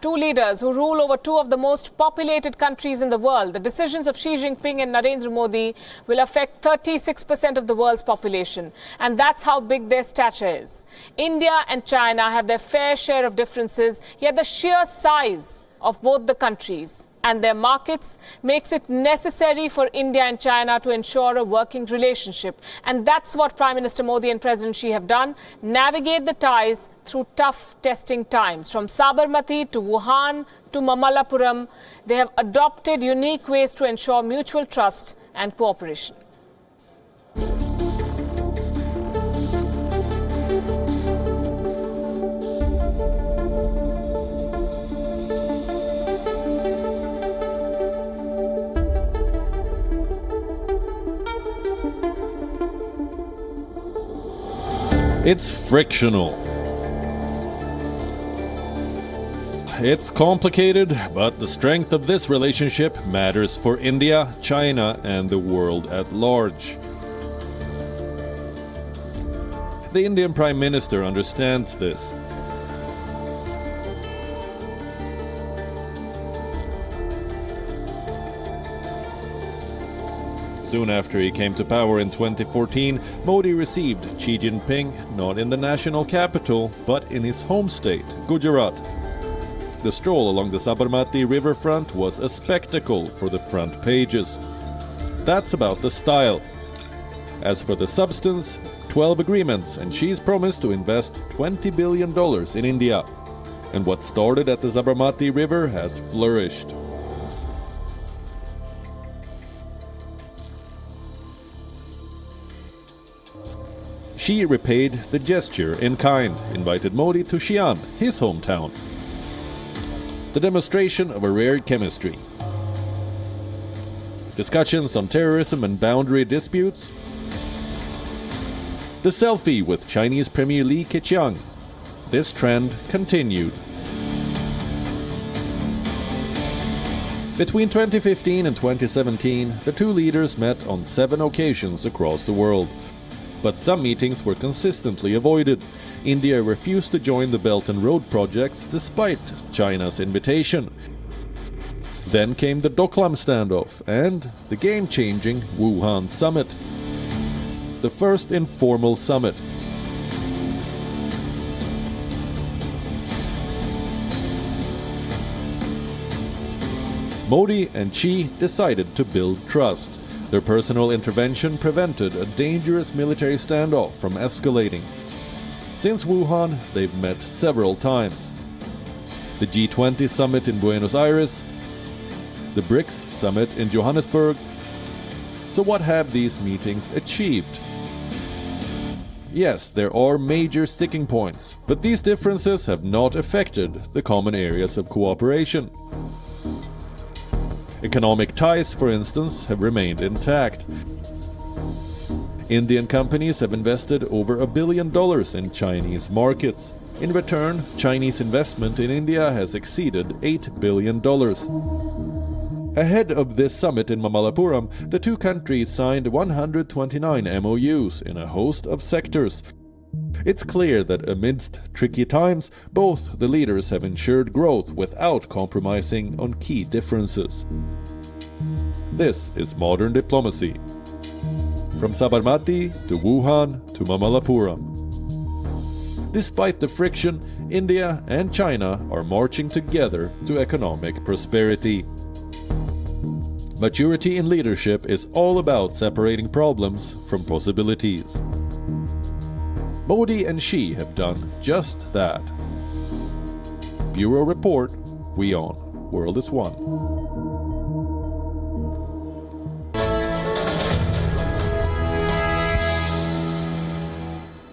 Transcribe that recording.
two leaders who rule over two of the most populated countries in the world. The decisions of Xi Jinping and Narendra Modi will affect 36% of the world's population. And that's how big their stature is. India and China have their fair share of differences, yet the sheer size of both the countries and their markets makes it necessary for India and China to ensure a working relationship. And that's what Prime Minister Modi and President Xi have done, navigate the ties through tough testing times. From Sabarmati to Wuhan to Mamallapuram, they have adopted unique ways to ensure mutual trust and cooperation. It's frictional. It's complicated, but the strength of this relationship matters for India, China, and the world at large. The Indian Prime Minister understands this. Soon after he came to power in 2014, Modi received Xi Jinping not in the national capital, but in his home state, Gujarat. The stroll along the Sabarmati riverfront was a spectacle for the front pages. That's about the style. As for the substance, 12 agreements, and Xi's promise to invest $20 billion in India. And what started at the Sabarmati River has flourished. Xi repaid the gesture in kind, invited Modi to Xi'an, his hometown. The demonstration of a rare chemistry. Discussions on terrorism and boundary disputes. The selfie with Chinese Premier Li Keqiang. This trend continued. Between 2015 and 2017, the two leaders met on 7 occasions across the world. But some meetings were consistently avoided. India refused to join the Belt and Road projects despite China's invitation. Then came the Doklam standoff and the game-changing Wuhan summit. The first informal summit. Modi and Xi decided to build trust. Their personal intervention prevented a dangerous military standoff from escalating. Since Wuhan, they've met several times. The G20 summit in Buenos Aires, the BRICS summit in Johannesburg. So what have these meetings achieved? Yes, there are major sticking points, but these differences have not affected the common areas of cooperation. Economic ties, for instance, have remained intact. Indian companies have invested over $1 billion in Chinese markets. In return, Chinese investment in India has exceeded $8 billion. Ahead of this summit in Mamallapuram, the two countries signed 129 MOUs in a host of sectors. It's clear that amidst tricky times, both the leaders have ensured growth without compromising on key differences. This is modern diplomacy. From Sabarmati to Wuhan to Mamallapuram. Despite the friction, India and China are marching together to economic prosperity. Maturity in leadership is all about separating problems from possibilities. Modi and Xi have done just that. Bureau Report, Wion. World is One.